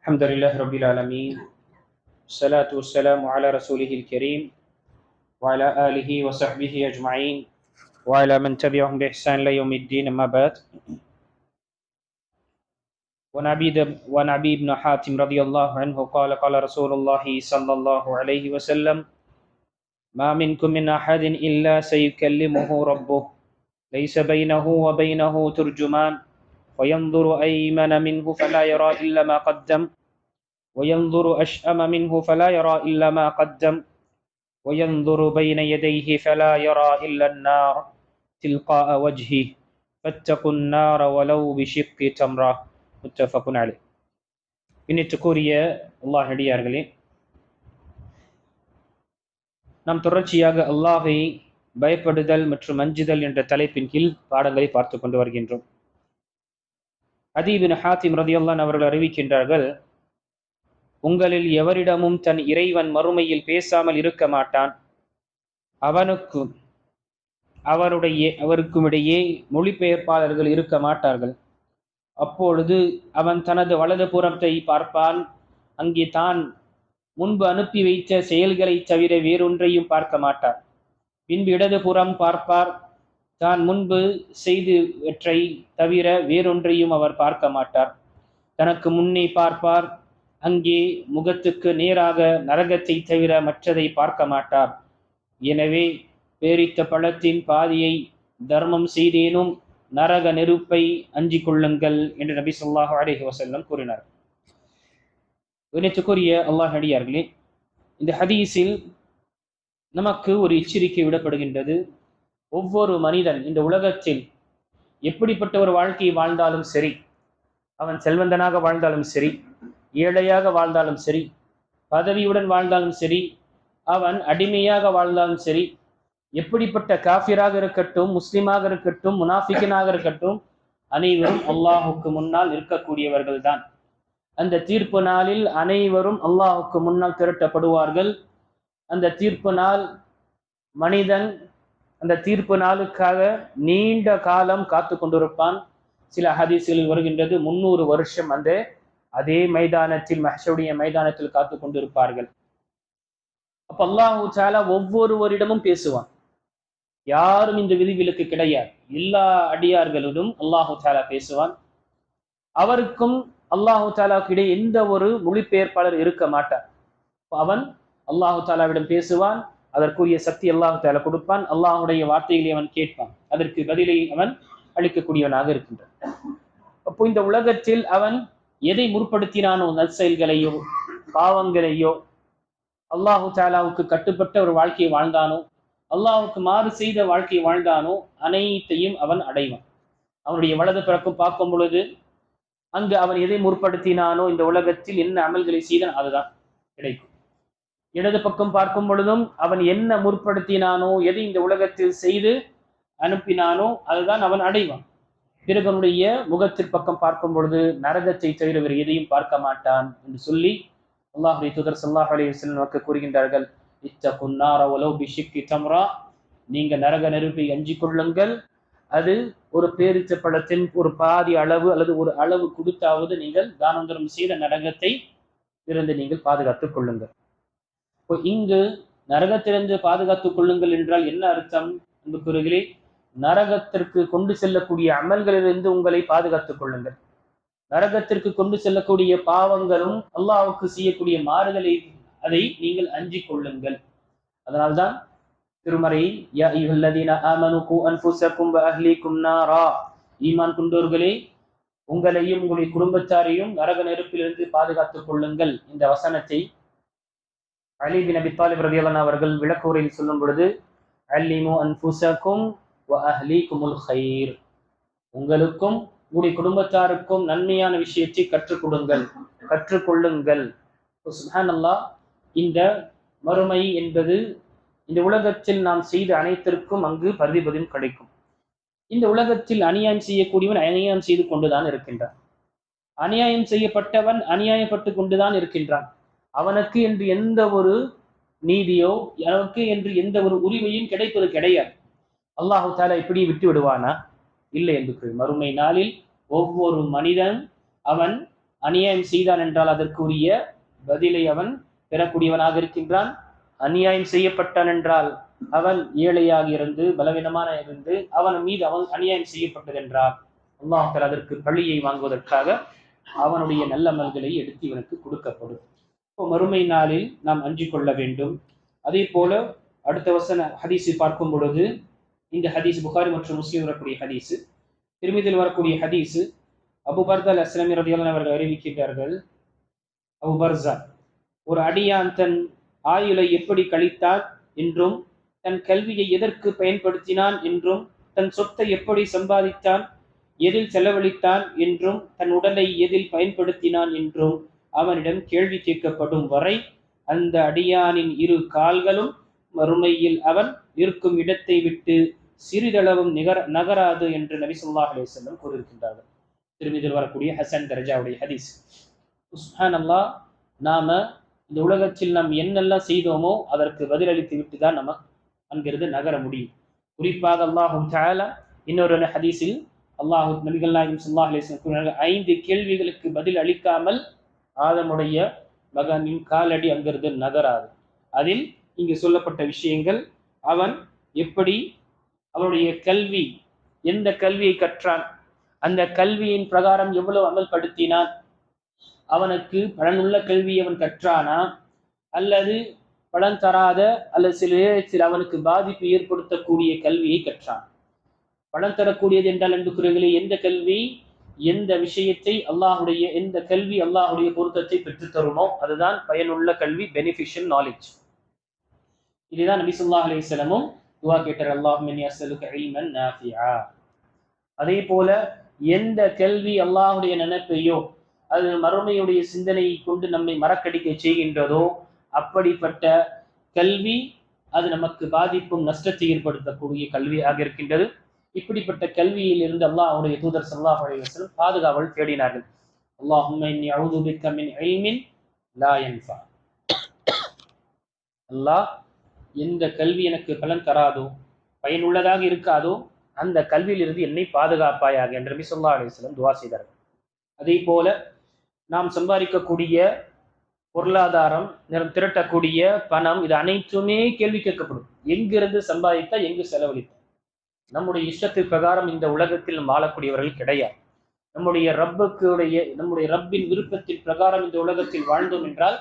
الحمد لله رب العالمين الصلاة والسلام على رسوله الكريم وعلى آله وصحبه أجمعين وعلى من تبعهم بإحسان إلى يوم الدين أما بعد وعن أبي بن حاتم رضي الله عنه قال قال رسول الله صلى الله عليه وسلم ما منكم من أحد إلا سيكلمه ربه ليس بينه وبينه ترجمان فينظر أيمن منه فلا يرى إلا ما قدم وينظر أشأم منه فلا يرى إلا ما قدم وينظر بين يديه فلا يرى إلا النار تلقاء وجهه فاتقوا النار ولو بشق تمرة متفق عليه. இன்னிட்டுக்குரிய அல்லாஹ் அடியார்களே, நாம் தொடர்ச்சியாக அல்லாஹை பயப்படுதல் மற்றும் அஞ்சுதல் என்ற தலைப்பின் கீழ் பாடங்களை பார்த்து கொண்டு வருகின்றோம். அதி பின் ஹாத்திம் ரலியல்லாஹு அன்ஹு அவர்கள் அறிவிக்கின்றார்கள், உங்களில் எவரிடமும் தன் இறைவன் மறுமையில் பேசாமல் இருக்க மாட்டான். அவருக்கும் இடையே மொழிபெயர்ப்பாளர்கள் இருக்க மாட்டார்கள். அப்பொழுது அவன் தனது வலது புறத்தை பார்ப்பான். அங்கே தான் முன்பு அனுப்பி வைத்த செயல்களை தவிர வேறொன்றையும் பார்க்க மாட்டார். பின்பு இடது புறம் பார்ப்பார். தான் முன்பு செய்தவற்றை தவிர வேறொன்றையும் அவர் பார்க்க மாட்டார். தனக்கு முன்னே பார்ப்பார். அங்கே முகத்துக்கு நேராக நரகத்தை தவிர மற்றதை பார்க்க மாட்டார். எனவே பேரித்த பழத்தின் பாதியை தர்மம் செய்தேனும் நரக நெருப்பை அஞ்சிக் கொள்ளுங்கள் என்று நபி ஸல்லல்லாஹு அலைஹி வஸல்லம் கூறினார். இணைத்துக்குரிய அல்லாஹ் அடியார்களே, இந்த ஹதீஸில் நமக்கு ஒரு எச்சரிக்கை விடப்படுகின்றது. ஒவ்வொரு மனிதன் இந்த உலகத்தில் எப்படிப்பட்ட ஒரு வாழ்க்கையை வாழ்ந்தாலும் சரி, அவன் செல்வந்தனாக வாழ்ந்தாலும் சரி, ஏழையாக வாழ்ந்தாலும் சரி, பதவியுடன் வாழ்ந்தாலும் சரி, அவன் அடிமையாக வாழ்ந்தாலும் சரி, எப்படிப்பட்ட காஃபிராக இருக்கட்டும், முஸ்லிமாக இருக்கட்டும், முனாஃபிகனாக இருக்கட்டும், அனைவரும் அல்லாஹுக்கு முன்னால் இருக்கக்கூடியவர்கள் தான். அந்த தீர்ப்பு நாளில் அனைவரும் அல்லாஹுக்கு முன்னால் திரட்டப்படுவார்கள். அந்த தீர்ப்பு நாள் மனிதன் அந்த தீர்ப்பு நாளுக்காக நீண்ட காலம் காத்து கொண்டிருப்பான். சில ஹதீஸ்களில் வருகின்றது 300 வருஷம் அதே மைதானத்தில், மஹ்ஷருடைய மைதானத்தில் காத்து கொண்டிருப்பார்கள். அப்ப அல்லாஹு தஆலா ஒவ்வொருவரிடமும் பேசுவான். யாரும் இந்த விதிவிலக்கு கிடையாது. எல்லா அடியார்களிடம் அல்லாஹு தஆலா பேசுவான். அவருக்கும் அல்லாஹு தஆலாவுக்கு இடையே எந்த ஒரு மொழிபெயர்ப்பாளர் இருக்க மாட்டார். அவன் அல்லாஹு தஆலாவிடம் பேசுவான். அதற்குரிய சக்தி அல்லாஹு தஆலா கொடுப்பான். அல்லாஹுடைய வார்த்தைகளை அவன் கேட்பான். அதற்கு பதிலை அவன் அளிக்கக்கூடியவனாக இருக்கின்றான். அப்போ இந்த உலகத்தில் அவன் எதை முற்படுத்தினானோ, நற்செயல்களையோ பாவங்களையோ, அல்லாஹு தஆலாவுக்கு கட்டுப்பட்ட ஒரு வாழ்க்கையை வாழ்ந்தானோ, அல்லாஹுக்கு மாறு செய்த வாழ்க்கையை வாழ்ந்தானோ, அனைத்தையும் அவன் அடைவான். அவனுடைய வலது பிறக்கும் பார்க்கும் பொழுது அங்கு அவன் எதை முற்படுத்தினானோ, இந்த உலகத்தில் என்ன அமல்களை செய்தான் அதுதான் கிடைக்கும். இடது பக்கம் பார்க்கும் பொழுதும் அவன் என்ன முற்படுத்தினானோ, எதை இந்த உலகத்தில் செய்து அனுப்பினானோ அதுதான் அவன் அடைவான். பிறகு அவனுடைய முகத்திற்கு பக்கம் பார்க்கும் பொழுது நரகத்தை தவிர வேறு எதையும் பார்க்க மாட்டான் என்று சொல்லி அல்லாஹ்வுடைய தூதர் ஸல்லல்லாஹு அலைஹி வஸல்லம் நமக்கு கூறுகின்றார்கள், இத்தகுன் நார வலவ் பிஷிக்கி தம்ரா, நீங்க நரக நெருப்பை அஞ்சிக் கொள்ளுங்கள். அது ஒரு பேரிச்ச பழத்தின் ஒரு பாதி அளவு அல்லது ஒரு அளவு கொடுத்தாவது நீங்கள் தானந்தரம் செய்த நரகத்தை இருந்து நீங்கள் பாதுகாத்துக் கொள்ளுங்கள். இப்போ இங்கு நரகத்திலிருந்து பாதுகாத்துக் கொள்ளுங்கள் என்றால் என்ன அர்த்தம் என்று கூறுகிறே, நரகத்திற்கு கொண்டு செல்லக்கூடிய அமல்களிலிருந்து உங்களை பாதுகாத்துக் கொள்ளுங்கள். நரகத்திற்கு கொண்டு செல்லக்கூடிய பாவங்களும் அல்லாஹ்வுக்கு செய்யக்கூடிய மாறுதலை அதை நீங்கள் அஞ்சிக் கொள்ளுங்கள். அதனால்தான் திருமறையில் யா அய்யுஹல்லதீன ஆமனு கூ அன்ஃபுஸக்கும் வ அஹ்லீக்கும் நாரா, ஈமான் கொண்டோர்களே உங்களையும் உங்களுடைய குடும்பத்தாரையும் நரக நெருப்பிலிருந்து பாதுகாத்துக் கொள்ளுங்கள் இந்த வசனத்தை அலி பின் அபி தாலிப் ரலியல்லாஹு அன்ஹு அவர்கள் விளக்குரையில் சொல்லும் பொழுது, அல்லிமு அன்ஃபுஸக்கும் வ அஹ்லீக்குமுல் கைர், உங்களுக்கும் உங்களுடைய குடும்பத்தாருக்கும் நன்மையான விஷயத்தை கற்றுக்கொள்ளுங்கள். சுப்ஹானல்லாஹ், இந்த மறுமை என்பது இந்த உலகத்தில் நாம் செய்த அனைத்திற்கும் அங்கு பிரதிபலன் கிடைக்கும். இந்த உலகத்தில் அநியாயம் செய்யக்கூடியவன் அநியாயம் செய்து கொண்டுதான் இருக்கின்றான். அநியாயம் செய்யப்பட்டவன் அநியாயப்பட்டு கொண்டுதான் இருக்கின்றான். அவனுக்கு என்று எந்த ஒரு நீதியோ, அவனுக்கு என்று எந்த ஒரு உரிமையும் கிடைப்பது கிடையாது. அல்லாஹு தஆலா இப்படி விட்டு விடுவானா? இல்லை என்று மறுமை நாளில் ஒவ்வொரு மனிதன் அவன் அநியாயம் செய்தான் என்றால் அதற்குரிய பதிலை அவன் பெறக்கூடியவனாக இருக்கின்றான். அநியாயம் செய்யப்பட்டான் என்றால் அவன் ஏழையாக இருந்து பலவீனமான இருந்து அவன் மீது அவன் அநியாயம் செய்யப்பட்டது என்றால் அல்லாஹ் அதற்கு பழியை வாங்குவதற்காக அவனுடைய நல்ல அமல்களை எடுத்து இவனுக்கு கொடுக்கப்படும். இப்போ மறுமை நாளில் நாம் அஞ்சிக் கொள்ள வேண்டும். அதே போல அடுத்த வசன ஹதீஸை பார்க்கும் பொழுது, இந்த ஹதீஸ் புகாரி மற்றும் முஸ்லிம் வரக்கூடிய ஹதீஸ், திருமிதில் வரக்கூடிய ஹதீஸ், அபு பர்தா அஸ்லமி ரலியல்லாஹு அன்ஹு அவர்கள் அறிவிக்கின்றார்கள், அபு பர்ஸா ஒரு அடியான் தன் ஆயுளை எப்படி கழித்தான் என்றும் தன் கல்வியை எதற்கு பயன்படுத்தினான் என்றும் தன் சொத்தை எப்படி சம்பாதித்தான், எதில் செலவழித்தான் என்றும் தன் உடலை எதில் பயன்படுத்தினான் என்றும் அவனிடம் கேள்வி கேட்கப்படும் வரை அந்த அடியானின் இரு கால்களும் மறுமையில் அவன் இருக்கும் இடத்தை விட்டு சிறிதளவும் நகராது என்று நபி ஸல்லல்லாஹு அலைஹி வஸல்லம் கூறியிருக்கின்றார்கள். திருமிதில் வரக்கூடிய ஹசன் தர்ஜாவுடைய ஹதீஸ். சுப்ஹானல்லாஹ், நாம இந்த உலகத்தில் நாம் என்னெல்லாம் செய்தோமோ அதற்கு பதிலளித்து விட்டு தான் நம்ம அங்கிருந்து நகர முடியும். குறிப்பாக அல்லாஹு தஆலா இன்னொரு ஹதீஸில் அல்லாஹ் நபிகள் நாயகம் ஸல்லல்லாஹு அலைஹி வஸல்லம் கூறினார்கள், 5 கேள்விகளுக்கு பதில் அளிக்காமல் ஆதமுடைய மகனின் காலடி அங்கிருந்து நகராது. அதில் இங்கு சொல்லப்பட்ட விஷயங்கள், அவன் எப்படி அவனுடைய கல்வி, எந்த கல்வியை கற்றான், அந்த கல்வியின் பிரகாரம் எவ்வளவு அமல்படுத்தினான், அவனுக்கு பலனுள்ள கல்வியை அவன் கற்றானா அல்லது பலன் தராத அல்லது சில நேரத்தில் அவனுக்கு பாதிப்பு ஏற்படுத்தக்கூடிய கல்வியை கற்றான். பலன் தரக்கூடியது என்றால் அன்புக்குரியவர்களே, எந்த கல்வி, எந்த விஷயத்தை அல்லாஹுடைய, எந்த கல்வி அல்லாஹுடைய பொருத்தத்தை பெற்றுத் தருமோ அதுதான் பயனுள்ள கல்வி, பெனிஃபிஷியல் நாலேஜ். இதுதான் நபி ஸல்லல்லாஹு அலைஹி வஸல்லமும் துஆ கேட்டார், அல்லாஹும்ம இன்னி அஸ்அலுக இல்மன் நாஃபிஆ. அதே போல எந்த கல்வி அல்லாஹுடைய நினைப்பையோ அது மறுமையுடைய சிந்தனையை கொண்டு நம்மை மறக்கடிக்க செய்கின்றதோ அப்படிப்பட்ட கல்வி அது நமக்கு பாதிப்பும் நஷ்டத்தை ஏற்படுத்தக்கூடிய கல்வியாக இருக்கின்றது. இப்படிப்பட்ட கல்வியில் இருந்து அல்லாஹ்வுடைய தூதர் ஸல்லல்லாஹு அலைஹி வஸல்லம் பாதுகாவல் தேடினார்கள். அல்லாஹும்ம இன்னி அஊது பிக்க மின் இல்மின் லா யன்ஃபா. அல்லாஹ், எந்த கல்வி எனக்கு பலன் தராதோ, பயனுள்ளதாக இருக்காதோ அந்த கல்வியிலிருந்து என்னை பாதுகாப்பாயாக என்று நபி ஸல்லல்லாஹு அலைஹி வஸல்லம் துஆ செய்தார்கள். அதே போல நாம் சம்பாதிக்கக்கூடிய பொருளாதாரம், திரட்டக்கூடிய பணம், இது அனைத்துமே கேள்வி கேட்கப்படும். எங்கிருந்து சம்பாதித்தா, எங்கு செலவழித்தா? நம்முடைய இஷ்டத்தின் பிரகாரம் இந்த உலகத்தில் வாழக்கூடியவர்கள் கிடையாது. நம்முடைய ரப்பின் விருப்பத்தின் பிரகாரம் இந்த உலகத்தில் வாழ்ந்தோம் என்றால்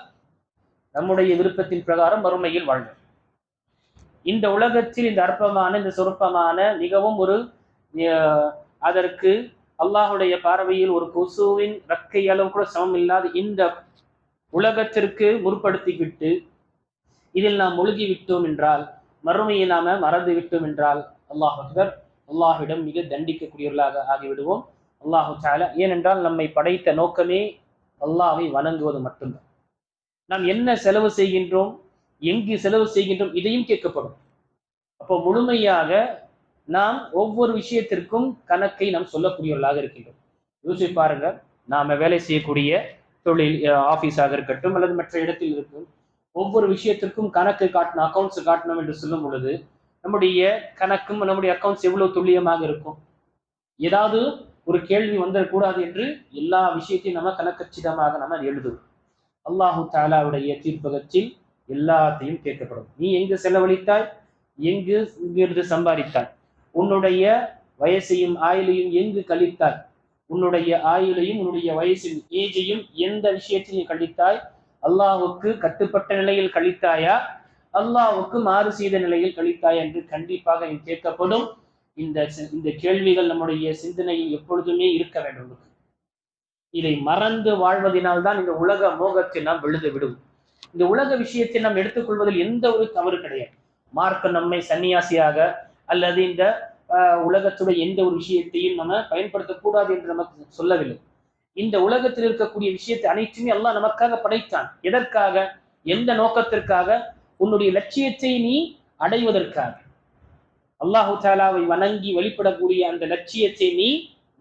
நம்முடைய விருப்பத்தின் பிரகாரம் மறுமையில் வாழ்ந்தோம். இந்த உலகத்தில் இந்த அற்பமான, இந்த சொற்பமான, மிகவும் ஒரு அதற்கு அல்லாஹுடைய பார்வையில் ஒரு கொசுவின் ரக்கை அளவு கூட சமம் இல்லாத இந்த உலகத்திற்கு முற்படுத்திவிட்டு இதில் நாம் மூழ்கி விட்டோம் என்றால், மறுமையை நாம மறந்து விட்டோம் என்றால் அல்லாஹ் அக்பர், அல்லாஹ்விடம் மிக தண்டிக்கக்கூடியவர்களாக ஆகிவிடுவோம். அல்லாஹு தஆலா, ஏனென்றால் நம்மை படைத்த நோக்கமே அல்லாஹ்வை வணங்குவது மட்டும்தான். நாம் என்ன செலவு செய்கின்றோம், எங்கு செலவு செய்கின்றோம், இதையும் கேட்கப்படும். அப்போ முழுமையாக நாம் ஒவ்வொரு விஷயத்திற்கும் கணக்கை நாம் சொல்லக்கூடியவர்களாக இருக்கின்றோம். யோசிச்சு பாருங்க, நாம வேலை செய்யக்கூடிய தொழில், ஆபீஸாக இருக்கட்டும் அல்லது மற்ற இடத்தில் இருக்கும், ஒவ்வொரு விஷயத்திற்கும் கணக்கு காட்டணும், அக்கௌண்ட்ஸ் காட்டணும் என்று சொல்லும் பொழுது நம்முடைய கணக்கும் நம்முடைய அக்கௌண்ட்ஸ் எவ்வளவு துல்லியமாக இருக்கும். ஏதாவது ஒரு கேள்வி வந்துடக்கூடாது என்று எல்லா விஷயத்தையும் நம்ம கணக்கச்சிதமாக நம்ம எழுதுவோம். அல்லாஹு தஆலாவுடைய தீர்ப்பகத்தில் எல்லாத்தையும் கேட்கப்படும். நீ எங்கு செலவழித்தாய், இங்கிருந்து சம்பாதித்தாய், உன்னுடைய வயசையும் ஆயுளையும் எங்கு கழித்தாய், உன்னுடைய ஆயுளையும் உன்னுடைய வயசின் ஏஜையும் எந்த விஷயத்தில் நீ கழித்தாய், அல்லாஹ்வுக்கு கட்டுப்பட்ட நிலையில் கழித்தாயா, அல்லாஹ்வுக்கு மாறு செய்த நிலையில் கழித்தாயா என்று கண்டிப்பாக நீ கேட்கப்படும். இந்த கேள்விகள் நம்முடைய சிந்தனையில் எப்பொழுதுமே இருக்க வேண்டும். இதை மறந்து வாழ்வதனால் தான் இந்த உலக மோகத்தை நாம் விழுந்து விடும். இந்த உலக விஷயத்தை நாம் எடுத்துக்கொள்வதில் எந்த ஒரு தவறு கிடையாது. மார்க்க நம்மை சன்னியாசியாக அல்லது இந்த உலகத்துடைய எந்த ஒரு விஷயத்தையும் நம்ம பயன்படுத்தக்கூடாது என்று நமக்கு சொல்லவில்லை. இந்த உலகத்தில் இருக்கக்கூடிய விஷயத்தை அனைத்துமே அல்லாஹ் நமக்காக படைத்தான். எதற்காக, எந்த நோக்கத்திற்காக? உன்னுடைய லட்சியத்தை நீ அடைவதற்காக. அல்லாஹு தஆலாவை வணங்கி வழிபடக்கூடிய அந்த லட்சியத்தை நீ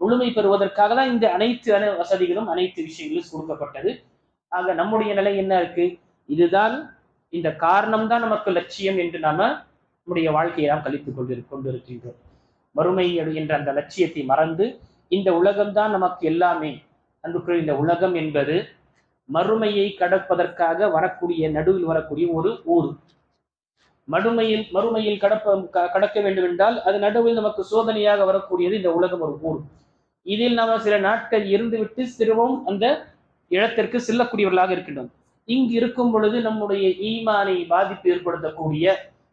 முழுமை பெறுவதற்காக தான் இந்த அனைத்து வசதிகளும் அனைத்து விஷயங்களும் கொடுக்கப்பட்டது. ஆக நம்முடைய நிலை என்ன இருக்கு? இதுதான், இந்த காரணம் தான் நமக்கு லட்சியம் என்று நாம நம்முடைய வாழ்க்கையை நாம் கழித்துக் கொண்டிருக்கின்றோம். மறுமை என்ற அந்த லட்சியத்தை மறந்து இந்த உலகம்தான் நமக்கு எல்லாமே, அன்புக்குரிய இந்த உலகம் என்பது மறுமையை கடப்பதற்காக நடுவில் வரக்கூடிய ஒரு ஊர். மறுமையில் கடக்க வேண்டும் என்றால் அது நடுவில் நமக்கு சோதனையாக வரக்கூடியது இந்த உலகம் ஒரு ஊர். இதில் நாம சில நாட்கள் இருந்துவிட்டு திரும்பவும் அந்த இடத்திற்கு செல்லக்கூடியவர்களாக இருக்கின்றோம். இங்கு இருக்கும் பொழுது நம்முடைய ஈமானை பாதிப்பு ஏற்படுத்தக்கூடிய,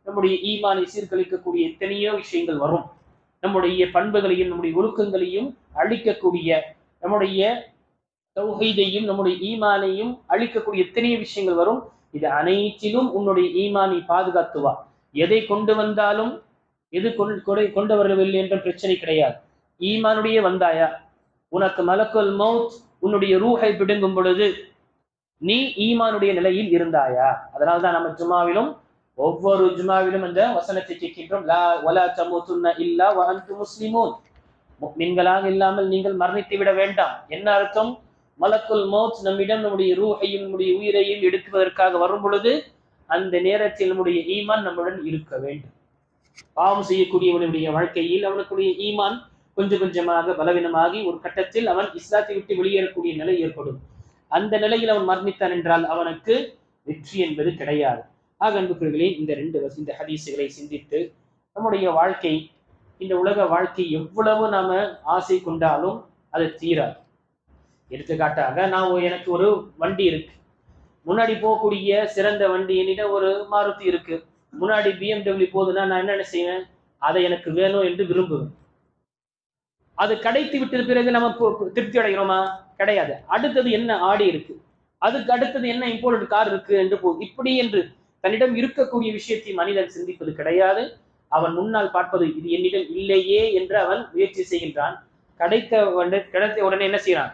நம்முடைய ஈமானை சீர்கழிக்கக்கூடிய எத்தனையோ விஷயங்கள் வரும். நம்முடைய பண்புகளையும் நம்முடைய ஒழுக்கங்களையும் அழிக்கக்கூடிய, நம்முடைய தௌஹீதையும் நம்முடைய ஈமானையும் அழிக்கக்கூடிய எத்தனையோ விஷயங்கள் வரும். இது அனைத்திலும் உன்னுடைய ஈமானை பாதுகாத்துவா. எதை கொண்டு வந்தாலும் எது கொண்டு வரவில்லை என்ற பிரச்சனை கிடையாது. ஈமானுடைய வந்தாயா, உனக்கு மலக்குல் மௌத் உன்னுடைய ரூஹை பிடுங்கும் பொழுது நீ ஈமானுடைய நிலையில் இருந்தாயா? அதனால்தான் நம்ம ஜுமாவிலும் ஒவ்வொரு ஜுமாவிலும் அந்த வசனத்தை கேட்கின்றோம். லா வலா தமூதுன்ன இல்லா வ அன்தும் முஸ்லிமூன். முஃமின்களாக இல்லாமல் நீங்கள் மரணித்து விட வேண்டாம். என்ன அர்த்தம்? மலக்குல் மௌத் நம்மிடம் நம்முடைய ரூஹையும் நம்முடைய உயிரையும் எடுக்குவதற்காக வரும் பொழுது அந்த நேரத்தில் நம்முடைய ஈமான் நம்முடன் இருக்க வேண்டும். பாவம் செய்யக்கூடியவனுடைய வாழ்க்கையில் அவனுக்குடைய ஈமான் கொஞ்சம் கொஞ்சமாக பலவீனமாகி ஒரு கட்டத்தில் அவன் இஸ்லாத்தை விட்டு வெளியேறக்கூடிய நிலை ஏற்படும். அந்த நிலையில் அவன் மரணித்தான் என்றால் அவனுக்கு வெற்றி என்பது கிடையாது. ஆக அன்புக்குரியவர்களே, இந்த ஹதீஸுகளை சிந்தித்து நம்முடைய வாழ்க்கை, இந்த உலக வாழ்க்கை எவ்வளவு நாம ஆசை கொண்டாலும் அது தீராது. எடுத்துக்காட்டாக எனக்கு ஒரு வண்டி இருக்கு, முன்னாடி போகக்கூடிய சிறந்த வண்டி என்னிடம் ஒரு மாருதி இருக்கு, முன்னாடி BMW போகுதுன்னா நான் என்ன செய்வேன்? அதை எனக்கு வேணும் என்று விரும்புவேன். அது கிடைத்து விட்ட பிறகு நம்ம திருப்தி அடைகிறோமா? கிடையாது. அடுத்தது என்ன ஆடி இருக்கு, அதுக்கு அடுத்தது என்ன இம்போர்ட்டட் கார் இருக்கு என்று இப்படி என்று தன்னிடம் இருக்கக்கூடிய விஷயத்தை மனிதன் சிந்திப்பது கிடையாது. அவன் முன்னால் பார்ப்பது இது என்னிடம் இல்லையே என்று அவன் முயற்சி செய்கின்றான். கிடைத்த உடனே என்ன செய்யறான்?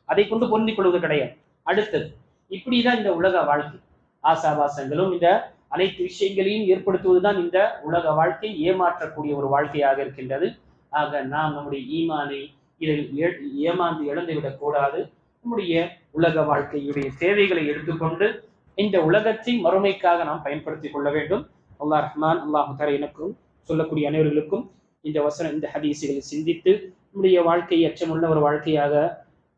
அதை கொண்டு பொருந்திக் கொள்வது கிடையாது. அடுத்தது இப்படிதான் இந்த உலக வாழ்க்கை. ஆசாபாசங்களும் இந்த அனைத்து விஷயங்களையும் ஏற்படுத்துவதுதான் இந்த உலக வாழ்க்கை ஏமாற்றக்கூடிய ஒரு வாழ்க்கையாக இருக்கின்றது. ஆக நாம் நம்முடைய ஈமானை இதில் ஏமாந்து இழந்துவிடக் கூடாது. நம்முடைய உலக வாழ்க்கையுடைய தேவைகளை எடுத்துக்கொண்டு இந்த உலகத்தை மறுமைக்காக நாம் பயன்படுத்திக் கொள்ள வேண்டும். அல்லாஹ் ரஹ்மான் அல்லாஹு தஆலா எனக்கும் சொல்லக்கூடிய அனைவர்களுக்கும் இந்த ஹதீஸுகளை சிந்தித்து நம்முடைய வாழ்க்கையை அச்சமுள்ள ஒரு வாழ்க்கையாக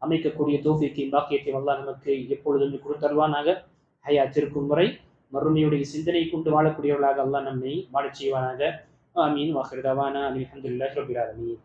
அமைக்கக்கூடிய தௌஃபீக்கையும் பாக்கியத்தையும் அல்லாஹ் நமக்கு எப்பொழுதும் கொடுத்தருவானாக. ஹயாத்திற்கும் வரை மறுமையுடைய சிந்தனை கொண்டு வாழக்கூடியவர்களாக அல்லாஹ் நம்மை வாழச் செய்வானாக. ஆமீன். வாஹிர் தவானா அல்ஹம்துலில்லாஹி ரப்பில் ஆலமீன்.